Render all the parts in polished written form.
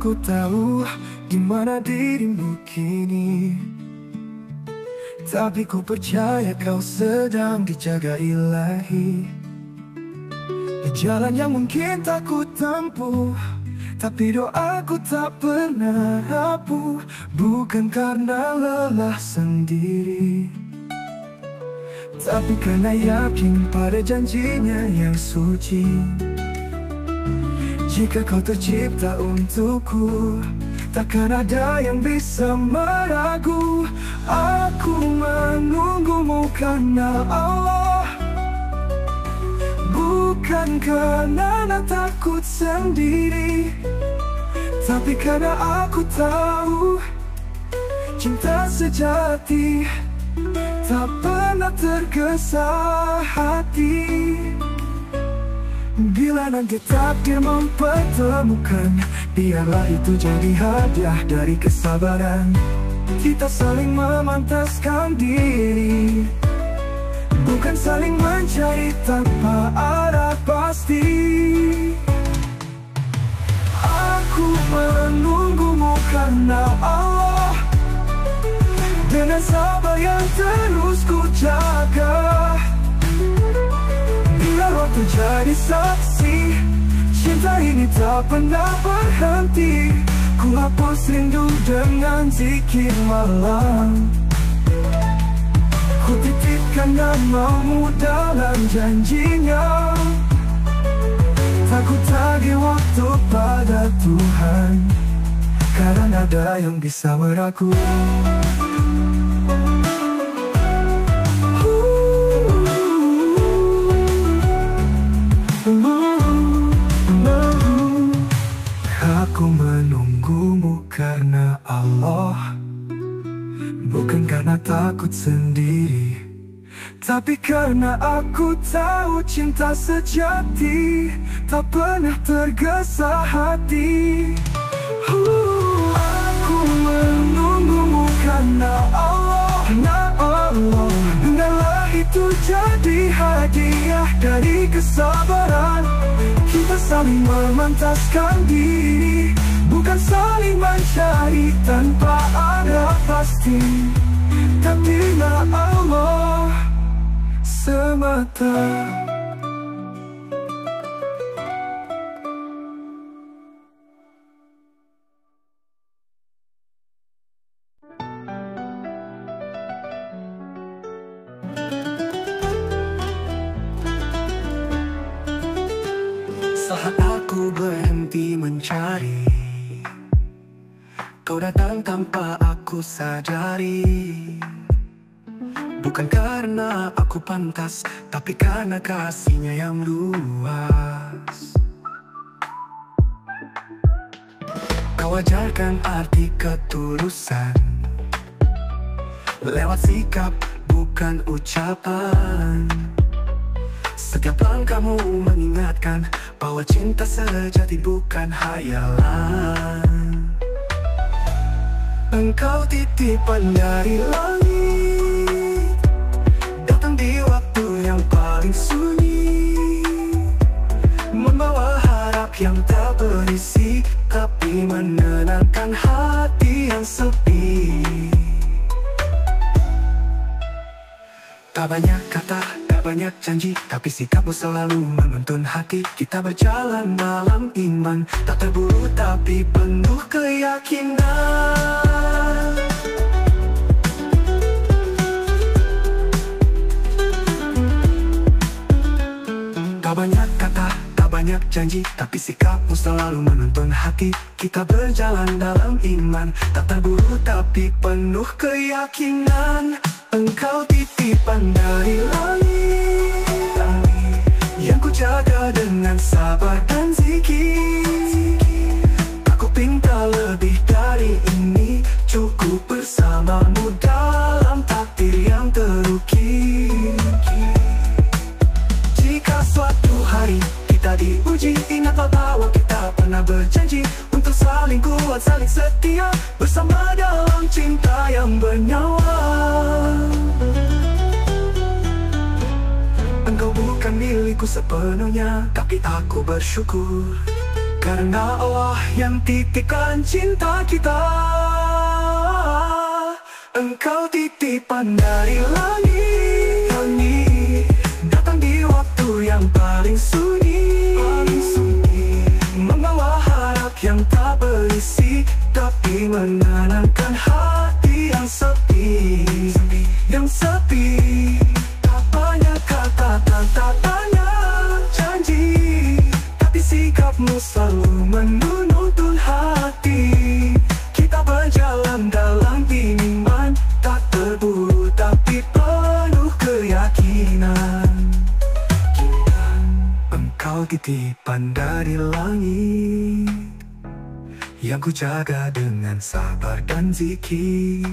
aku tahu gimana dirimu kini, tapi ku percaya kau sedang dijaga ilahi. Di jalan yang mungkin tak ku tempuh, tapi doaku tak pernah rapuh. Bukan karena lelah sendiri, tapi karena yakin pada janjinya yang suci. Jika kau tercipta untukku, takkan ada yang bisa meragu. Aku menunggumu karena Allah, bukan karena takut sendiri, tapi karena aku tahu cinta sejati tak pernah tergesa hati. Bila nanti takdir mempertemukan, biarlah itu jadi hadiah dari kesabaran. Kita saling memantaskan diri, bukan saling mencari tanpa arah pasti. Aku menunggumu karena Allah, dengan sabar yang terus ku jaga. Biar waktu jadi saksi, cinta ini tak pernah berhenti. Ku hapus rindu dengan zikir malam, ku titipkan namamu dalam janjinya. Tak ku tagih waktu pada Tuhan, karena ada yang bisa meragu. Aku menunggumu karena Allah, bukan karena takut sendiri, tapi karena aku tahu cinta sejati tak pernah tergesa hati. Aku menunggumu karena Allah, biarlah itu jadi hadiah dari kesabaran. Kita saling memantaskan diri, bukan saling mencari tanpa ada pasti, tapi karena Allah semata. Saat aku berhenti mencari, kau datang tanpa aku sadari. Bukan karena aku pantas, tapi karena kasihnya yang luas. Kau ajarkan arti ketulusan lewat sikap, bukan ucapan. Setiap langkahmu mengingatkan bahwa cinta sejati bukan hayalan. Engkau titipan dari langit, datang di waktu yang paling sunyi, membawa harap yang tak berisi, tapi menenangkan hati yang sepi. Tak banyak kata, tak banyak janji, tapi sikapmu selalu menuntun hati. Kita berjalan dalam iman, tak terburu tapi penuh keyakinan. Tak banyak kata, tak banyak janji, tapi sikapmu selalu menuntun hati. Kita berjalan dalam iman, tak terburu tapi penuh keyakinan. Engkau titipan dari langit, yang ku jaga dengan sabar dan zikir. Aku pinta lebih dari ini, cukup bersamamu dalam takdir yang terukir. Jika suatu hari kita diuji, ingatlah bahwa kita pernah berjanji untuk saling kuat, saling setia, bersama dalam cinta yang bernyawa. Engkau bukan milikku sepenuhnya, tapi aku bersyukur Karena Allah yang titipkan cinta kita. Engkau titipan dari langit, datang di waktu yang paling sunyi, membawa harap yang tak berisi, tapi menenangkan hati yang sepi. Tak banyak kata dan tak banyak janji, tapi sikapmu selalu menuntun hati. Kita berjalan dalam bimbingan, tak terburu tapi penuh keyakinan. Engkau titipan dari langit, yang ku jaga dengan sabar dan zikir.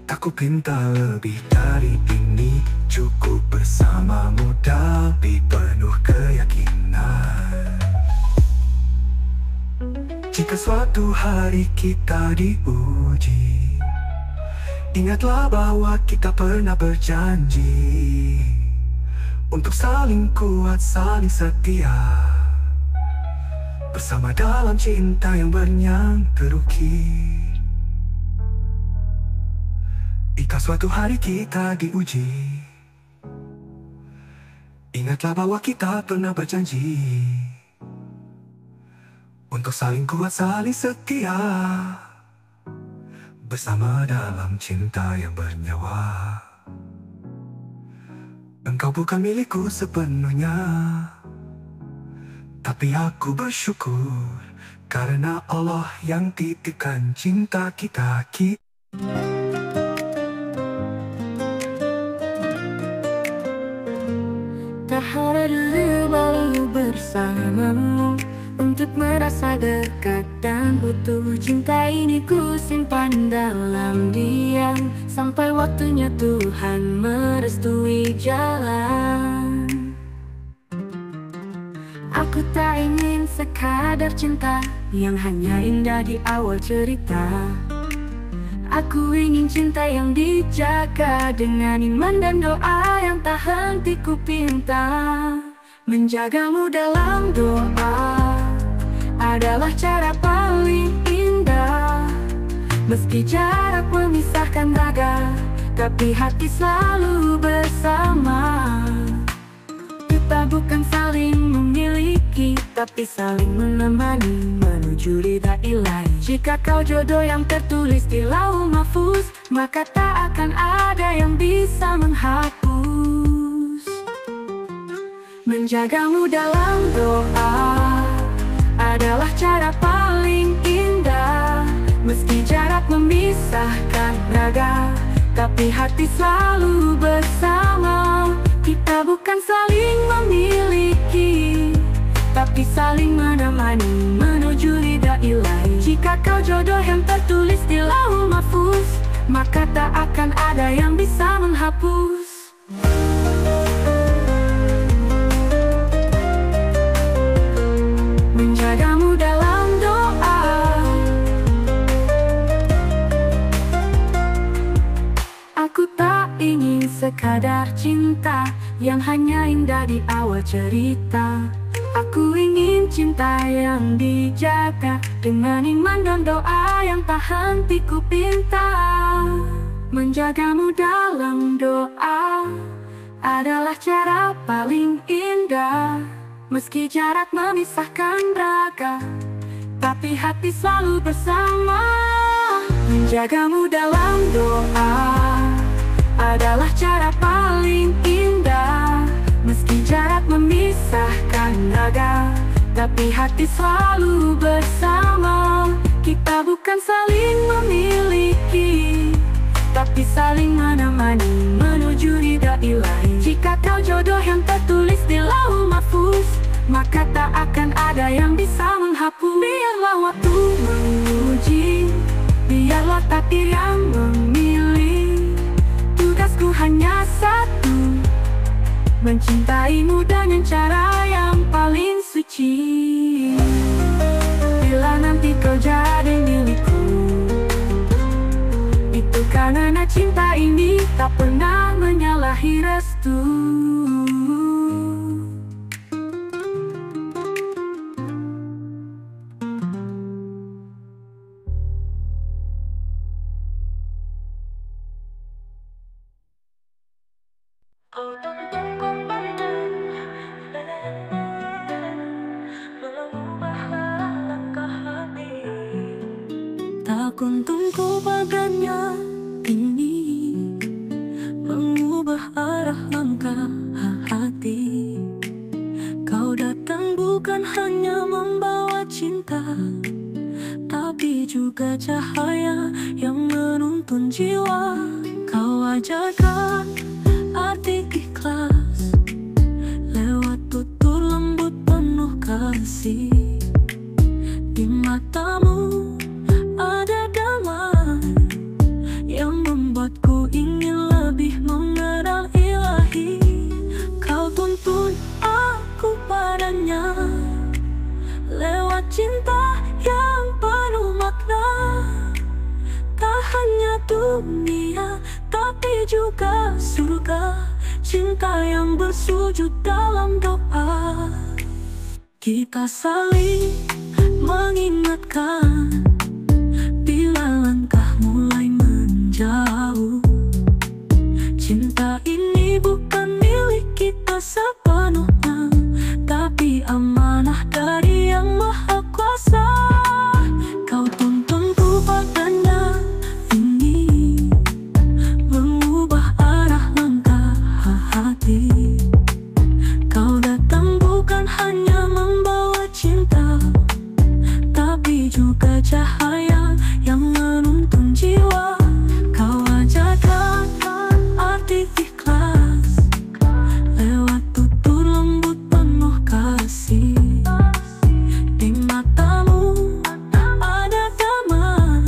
Tak ku pinta lebih dari ini, cukup bersamamu tapi penuh keyakinan. Jika suatu hari kita diuji, ingatlah bahwa kita pernah berjanji untuk saling kuat, saling setia, bersama dalam cinta yang bernyang terukir. Jika suatu hari kita diuji, ingatlah bahwa kita pernah berjanji untuk saling kuat, saling setia, bersama dalam cinta yang bernyawa. Engkau bukan milikku sepenuhnya, tapi aku bersyukur karena Allah yang titipkan cinta kita. Tak harap dulu bersamamu untuk merasa dekat dan utuh. Cinta ini ku simpan dalam diam sampai waktunya Tuhan merestui jalan. Aku tak ingin sekadar cinta yang hanya indah di awal cerita. Aku ingin cinta yang dijaga dengan iman dan doa yang tak henti ku pinta. Menjagamu dalam doa adalah cara paling indah. Meski jarak memisahkan raga, tapi hati selalu bersama. Kita bukan saling memiliki, tapi saling menemani menuju ridha ilahi. Jika kau jodoh yang tertulis di lauh mahfuz, maka tak akan ada yang bisa menghapus. Menjagamu dalam doa adalah cara paling indah. Meski jarak memisahkan raga, tapi hati selalu bersama. Kita bukan saling memiliki, tapi saling menemani menuju ridha ilahi. Jika kau jodoh yang tertulis di lauh mahfuz, maka tak akan ada yang bisa menghapus. Menjagamu dalam doa, aku tak ingin sekadar cinta yang hanya indah di awal cerita. Aku ingin cinta yang dijaga dengan iman dan doa yang tak henti ku pinta. Menjagamu dalam doa adalah cara paling indah. Meski jarak memisahkan raga, tapi hati selalu bersama. Menjagamu dalam doa adalah cara paling indah. Meski jarak memisahkan raga, tapi hati selalu bersama. Kita bukan saling memiliki, tapi saling menemani menuju ridha ilahi. Jika kau jodoh yang tertulis di lauh mahfuz, maka tak akan ada yang bisa menghapus. Biarlah waktu menguji, biarlah takdir yang memilih. Tugasku hanya satu, mencintaimu dengan cara yang paling suci. Bila nanti kau jadi milikku, itu karena cinta ini tak pernah menyalahi restu. Kau tuntunku pandang mengubah langkah hati. Tak kuntunku badannya ini mengubah arah langkah hati. Kau datang bukan hanya membawa cinta, tapi juga cahaya yang menuntun jiwa. Kau ajarkan arti ikhlas lewat tutur lembut penuh kasih. Di matamu ada damai yang membuatku ingin lebih mengenal Ilahi. Kau tuntun aku padanya lewat cinta yang penuh makna. Tak hanya dunia, tapi juga surga. Cinta yang bersujud dalam doa. Kita saling mengingatkan bila langkah mulai menjauh. Cinta ini bukan milik kita sepenuhnya, tapi amanah dari Yang Maha Kuasa. Kau tuntunku padanya ini mengubah arah langkah hati. Kau datang bukan hanya membawa cinta, tapi juga cahaya yang menuntun jiwa. Kau ajarkan arti ikhlas lewat tutur lembut penuh kasih. Di matamu ada damai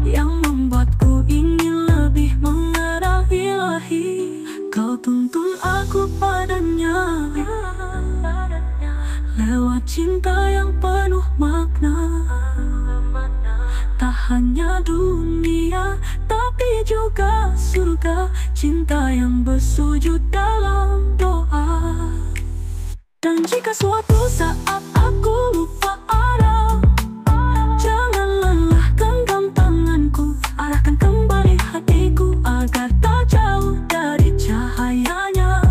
yang membuatku ingin lebih mengenal Ilahi. Kau tuntun aku padanya lewat cinta yang penuh makna. Tak hanya dunia, tapi juga surga. Cinta yang bersujud dalam doa. Dan jika suatu saat aku lupa arah, jangan lelah genggam tanganku, arahkan kembali hatiku agar tak jauh dari cahayanya.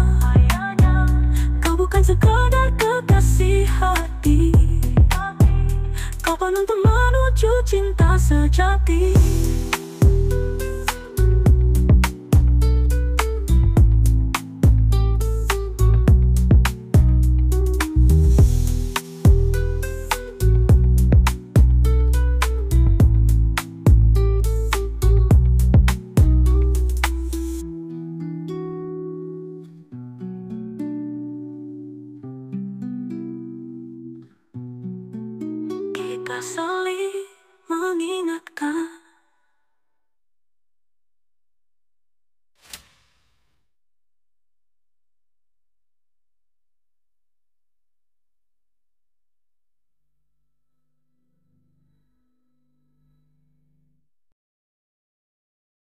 Kau bukan sekadar kekasih hati, kau penuntun menuju cinta sejati. Kita saling mengingatkan